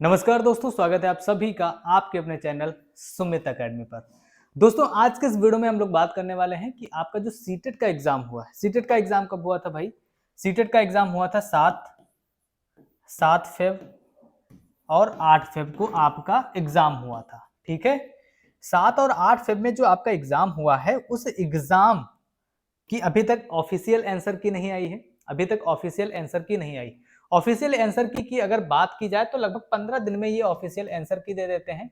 नमस्कार दोस्तों, स्वागत है आप सभी का आपके अपने चैनल सुमित एकेडमी पर। दोस्तों, आज के इस वीडियो में हम लोग बात करने वाले हैं कि आपका जो सीटेट का एग्जाम हुआ है, सीटेट का एग्जाम कब हुआ था भाई? सीटेट का एग्जाम हुआ था 7 फेब और 8 फेब को आपका एग्जाम हुआ था। ठीक है, 7 और 8 फेब में जो आपका एग्जाम हुआ है, उस एग्जाम की अभी तक ऑफिशियल आंसर की नहीं आई है। अभी तक ऑफिशियल आंसर की नहीं आई। ऑफिशियल आंसर की अगर बात की जाए तो लगभग 15 दिन में ये ऑफिशियल आंसर की दे देते हैं।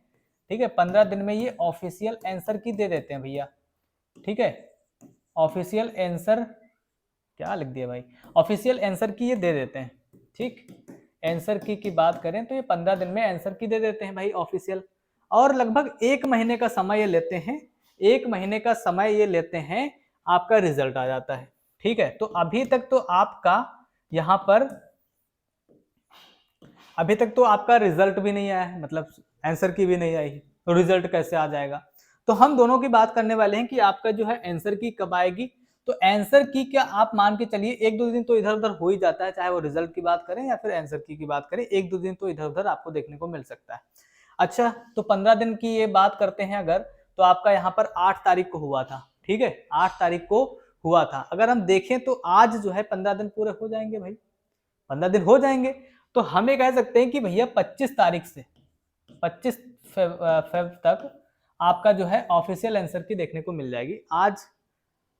ठीक है, 15 दिन में ये ऑफिशियल आंसर की दे देते हैं भैया। ठीक है, ऑफिशियल आंसर क्या लिख दिया भाई, ऑफिशियल आंसर की ये दे देते हैं। ठीक, आंसर की बात करें तो ये 15 दिन में आंसर की दे देते हैं भाई ऑफिशियल। और लगभग 1 महीने का समय ये लेते हैं। 1 महीने का समय ये लेते हैं, आपका रिजल्ट आ जाता है। ठीक है, तो अभी तक तो आपका यहाँ पर अभी तक तो आपका रिजल्ट भी नहीं आया है, मतलब आंसर की भी नहीं आई, तो रिजल्ट कैसे आ जाएगा? तो हम दोनों की बात करने वाले हैं कि आपका जो है आंसर की कब आएगी। तो आंसर की क्या आप मान के चलिए 1-2 दिन तो इधर उधर हो ही जाता है, चाहे वो रिजल्ट की बात करें या फिर आंसर की बात करें, 1-2 दिन तो इधर उधर आपको देखने को मिल सकता है। अच्छा, तो 15 दिन की ये बात करते हैं अगर, तो आपका यहाँ पर 8 तारीख को हुआ था। ठीक है, 8 तारीख को हुआ था। अगर हम देखें तो आज जो है 15 दिन पूरे हो जाएंगे भाई, 15 दिन हो जाएंगे। तो हम ये कह सकते हैं कि भैया 25 तारीख से 25 फेब तक आपका जो है ऑफिशियल आंसर की देखने को मिल जाएगी। आज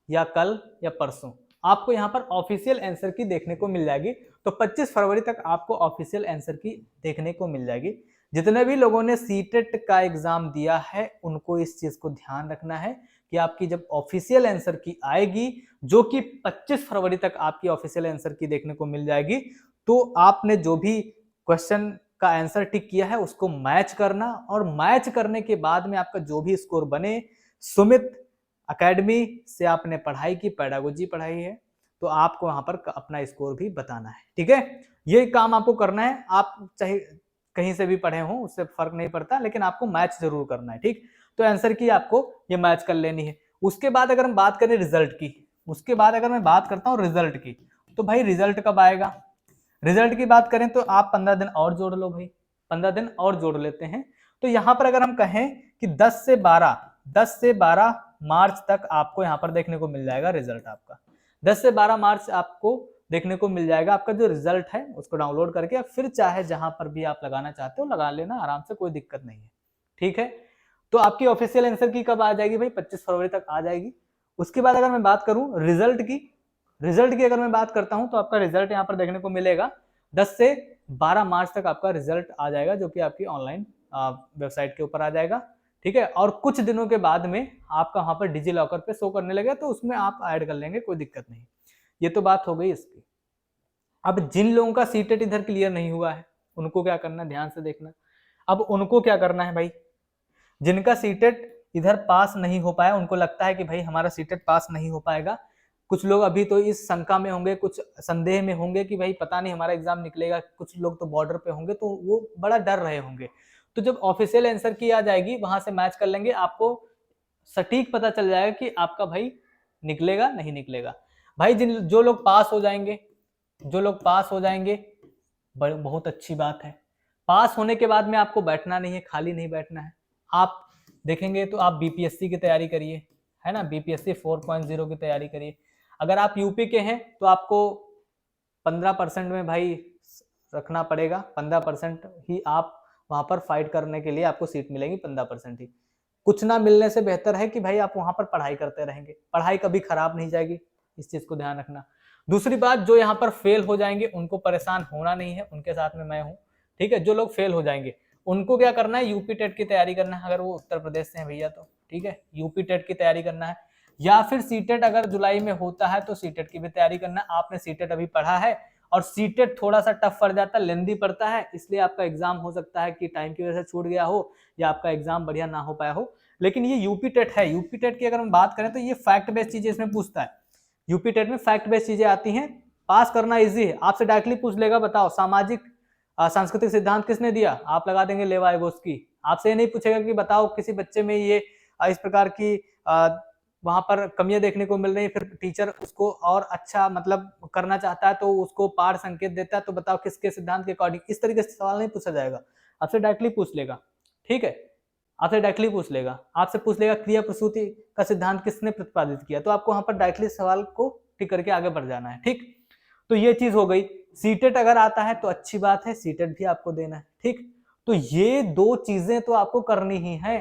या कल या परसों आपको यहाँ पर ऑफिशियल आंसर की देखने को मिल जाएगी। तो 25 फरवरी तक आपको ऑफिशियल आंसर की देखने को मिल जाएगी। जितने भी लोगों ने सीटेट का एग्जाम दिया है उनको इस चीज को ध्यान रखना है कि आपकी जब ऑफिशियल आंसर की आएगी, जो कि 25 फरवरी तक आपकी ऑफिशियल आंसर की देखने को मिल जाएगी, तो आपने जो भी क्वेश्चन का आंसर टिक किया है उसको मैच करना, और मैच करने के बाद में आपका जो भी स्कोर बने, सुमित एकेडमी से आपने पढ़ाई की, पेडागोजी पढ़ाई है, तो आपको वहां पर अपना स्कोर भी बताना है। ठीक है, ये काम आपको करना है। आप चाहे कहीं से भी पढ़े हो उससे फर्क नहीं पड़ता, लेकिन आपको मैच जरूर करना है। ठीक, तो आंसर की आपको ये मैच कर लेनी है। उसके बाद अगर हम बात करें रिजल्ट की, उसके बाद अगर मैं बात करता हूँ रिजल्ट की, तो भाई रिजल्ट कब आएगा? रिजल्ट की बात करें तो आप 15 दिन और जोड़ लो भाई, 15 दिन और जोड़ लेते हैं। तो यहां पर अगर हम कहें कि 10 से 12 मार्च तक आपको यहां पर देखने को मिल जाएगा रिजल्ट आपका। 10 से 12 मार्च आपको देखने को मिल जाएगा आपका जो रिजल्ट है, उसको डाउनलोड करके फिर चाहे जहां पर भी आप लगाना चाहते हो लगा लेना आराम से, कोई दिक्कत नहीं है। ठीक है, तो आपकी ऑफिशियल आंसर की कब आ जाएगी भाई? 25 फरवरी तक आ जाएगी। उसके बाद अगर मैं बात करूं रिजल्ट की अगर मैं बात करता हूं तो आपका रिजल्ट यहां पर देखने को मिलेगा 10 से 12 मार्च तक आपका रिजल्ट आ जाएगा, जो कि आपकी ऑनलाइन वेबसाइट के ऊपर आ जाएगा। ठीक है, और कुछ दिनों के बाद में आपका वहां पर डिजी लॉकर पे शो करने लगेगा, तो उसमें आप ऐड कर लेंगे, कोई दिक्कत नहीं। ये तो बात हो गई इसकी। अब जिन लोगों का सीटेट इधर क्लियर नहीं हुआ है उनको क्या करना है, ध्यान से देखना। अब उनको क्या करना है भाई, जिनका सीटेट इधर पास नहीं हो पाया, उनको लगता है कि भाई हमारा सीटेट पास नहीं हो पाएगा, कुछ लोग अभी तो इस शंका में होंगे, कुछ संदेह में होंगे कि भाई पता नहीं हमारा एग्जाम निकलेगा, कुछ लोग तो बॉर्डर पे होंगे, तो वो बड़ा डर रहे होंगे। तो जब ऑफिशियल आंसर की आ जाएगी वहां से मैच कर लेंगे, आपको सटीक पता चल जाएगा कि आपका भाई निकलेगा नहीं निकलेगा। भाई जो लोग पास हो जाएंगे, जो लोग पास हो जाएंगे, बहुत अच्छी बात है। पास होने के बाद में आपको बैठना नहीं है, खाली नहीं बैठना है। आप देखेंगे तो आप बीपीएससी की तैयारी करिए, है ना, बीपीएससी 4.0 की तैयारी करिए। अगर आप यूपी के हैं तो आपको 15% में भाई रखना पड़ेगा, 15% ही आप वहां पर फाइट करने के लिए आपको सीट मिलेगी, 15% ही। कुछ ना मिलने से बेहतर है कि भाई आप वहां पर पढ़ाई करते रहेंगे, पढ़ाई कभी खराब नहीं जाएगी, इस चीज को ध्यान रखना। दूसरी बात, जो यहाँ पर फेल हो जाएंगे उनको परेशान होना नहीं है, उनके साथ में मैं हूँ। ठीक है, जो लोग फेल हो जाएंगे उनको क्या करना है, यूपी टेट की तैयारी करना है, अगर वो उत्तर प्रदेश से हैं भैया तो। ठीक है, यूपी टेट की तैयारी करना है, या फिर सीटेट अगर जुलाई में होता है तो सीटेट की भी तैयारी करना है। आपने सीटेट अभी पढ़ा है और सीटेट थोड़ा सा टफ पड़ जाता है, लेंदी पड़ता है, इसलिए आपका एग्जाम हो सकता है कि टाइम की वजह से छूट गया हो या आपका एग्जाम बढ़िया ना हो पाया हो। लेकिन ये यूपी टेट है, यूपी टेट की अगर हम बात करें तो ये फैक्ट बेस्ड चीजें इसमें पूछता है। यूपी टेट में फैक्ट बेस्ड चीजें आती हैं, पास करना इजी है। आपसे डायरेक्टली पूछ लेगा, बताओ सामाजिक सांस्कृतिक सिद्धांत किसने दिया, आप लगा देंगे लेवा एगोस्की। आपसे ये नहीं पूछेगा कि बताओ किसी बच्चे में ये इस प्रकार की वहां पर कमियां देखने को मिल रही है, फिर टीचर उसको और अच्छा मतलब करना चाहता है तो उसको पाठ संकेत देता है, तो बताओ किसके सिद्धांत के अकॉर्डिंग। इस तरीके से सवाल नहीं पूछा जाएगा। आपसे डायरेक्टली पूछ लेगा, ठीक है, आपसे डायरेक्टली पूछ लेगा, आपसे पूछ लेगा क्रिया प्रसूति का सिद्धांत किसने प्रतिपादित किया, तो आपको वहां पर डायरेक्टली सवाल को टिक करके आगे बढ़ जाना है, ठीक। तो ये चीज हो गई। सीटेट अगर आता है तो अच्छी बात है, सीटेट भी आपको देना है, ठीक। तो ये दो चीजें तो आपको करनी ही है।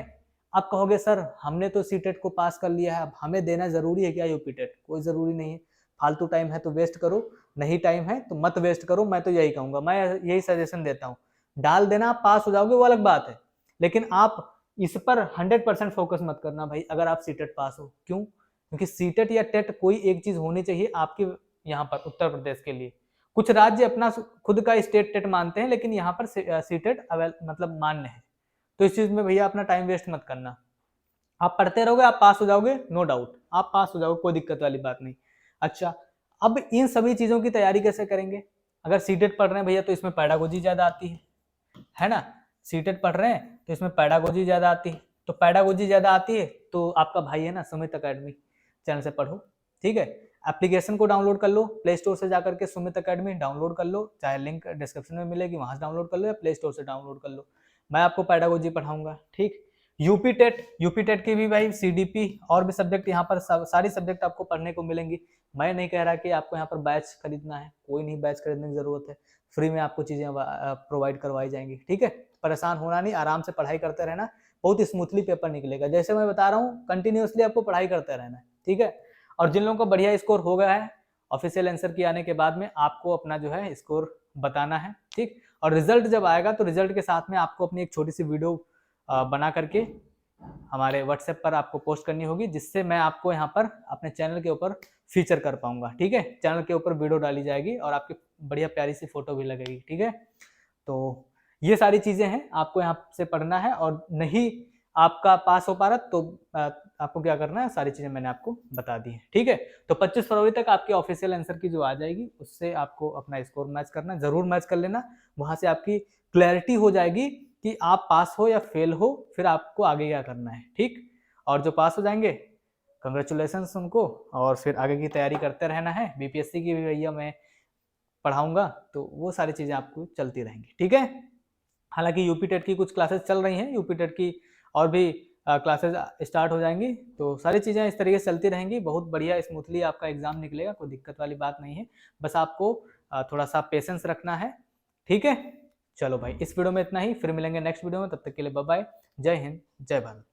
आप कहोगे सर हमने तो सीटेट को पास कर लिया है, अब हमें देना जरूरी है क्या यूपीटेट? कोई जरूरी नहीं है, फालतू टाइम है तो वेस्ट करो, नहीं टाइम है तो मत वेस्ट करो, मैं तो यही कहूंगा, मैं यही सजेशन देता हूँ। डाल देना, आप पास हो जाओगे वो अलग बात है, लेकिन आप इस पर 100% फोकस मत करना भाई अगर आप सीटेट पास हो। क्यों? क्योंकि सीटेट या टेट कोई एक चीज होनी चाहिए आपकी यहाँ पर उत्तर प्रदेश के लिए। कुछ राज्य अपना खुद का स्टेट टेट मानते हैं, लेकिन यहाँ पर सीटेट मतलब मान्य है। तो इस चीज में भैया अपना टाइम वेस्ट मत करना, आप पढ़ते रहोगे आप पास हो जाओगे, नो डाउट आप पास हो जाओगे, कोई दिक्कत वाली बात नहीं। अच्छा, अब इन सभी चीजों की तैयारी कैसे करेंगे? अगर सीटेट पढ़ रहे हैं भैया तो इसमें पैडागोजी ज्यादा आती है ना। सीटेट पढ़ रहे हैं तो इसमें पैडागोजी ज्यादा आती है, तो पैडागोजी ज्यादा आती है तो आपका भाई है ना सुमित अकेडमी चैनल से पढ़ो, ठीक है। एप्लीकेशन को डाउनलोड कर लो, प्ले स्टोर से जाकर के सुमित अकेडमी डाउनलोड कर लो, चाहे लिंक डिस्क्रिप्शन में मिलेगी वहां से डाउनलोड कर लो या प्ले स्टोर से डाउनलोड कर लो। मैं आपको पैडागोजी पढ़ाऊंगा, ठीक। यूपी टेट की भी भाई सीडीपी और भी सब्जेक्ट यहाँ पर सारी सब्जेक्ट आपको पढ़ने को मिलेंगी। मैं नहीं कह रहा कि आपको यहाँ पर बैच खरीदना है, कोई नहीं बैच खरीदने की जरूरत है, फ्री में आपको चीजें प्रोवाइड करवाई जाएंगी, ठीक है। परेशान होना नहीं, आराम से पढ़ाई करते रहना, बहुत स्मूथली पेपर निकलेगा। जैसे मैं बता रहा हूँ कंटिन्यूअसली आपको पढ़ाई करते रहना है, ठीक है। और जिन लोगों का बढ़िया स्कोर हो गया है, ऑफिशियल आंसर की आने के बाद में आपको अपना जो है स्कोर बताना है, ठीक। और रिजल्ट जब आएगा तो रिजल्ट के साथ में आपको अपनी एक छोटी सी वीडियो बना करके हमारे व्हाट्सएप पर आपको पोस्ट करनी होगी, जिससे मैं आपको यहाँ पर अपने चैनल के ऊपर फीचर कर पाऊंगा, ठीक है। चैनल के ऊपर वीडियो डाली जाएगी और आपकी बढ़िया प्यारी सी फोटो भी लगेगी, ठीक है। तो ये सारी चीजें हैं, आपको यहाँ से पढ़ना है, और नहीं आपका पास हो पा रहा तो आपको क्या करना है, सारी चीजें मैंने आपको बता दी है, ठीक है। तो 25 फरवरी तक आपकी ऑफिशियल आंसर की जो आ जाएगी उससे आपको अपना स्कोर मैच करना, जरूर मैच कर लेना, वहां से आपकी क्लैरिटी हो जाएगी कि आप पास हो या फेल हो, फिर आपको आगे क्या करना है, ठीक। और जो पास हो जाएंगे कंग्रेचुलेशंस उनको, और फिर आगे की तैयारी करते रहना है। बीपीएससी की भी भैया मैं पढ़ाऊंगा, तो वो सारी चीजें आपको चलती रहेंगी, ठीक है। हालांकि यूपी टेट की कुछ क्लासेस चल रही हैं, यूपी टेट की और भी क्लासेस स्टार्ट हो जाएंगी, तो सारी चीज़ें इस तरीके से चलती रहेंगी, बहुत बढ़िया स्मूथली आपका एग्जाम निकलेगा, कोई दिक्कत वाली बात नहीं है। बस आपको थोड़ा सा पेशेंस रखना है, ठीक है। चलो भाई, इस वीडियो में इतना ही, फिर मिलेंगे नेक्स्ट वीडियो में, तब तक के लिए बाय बाय, जय हिंद जय भारत।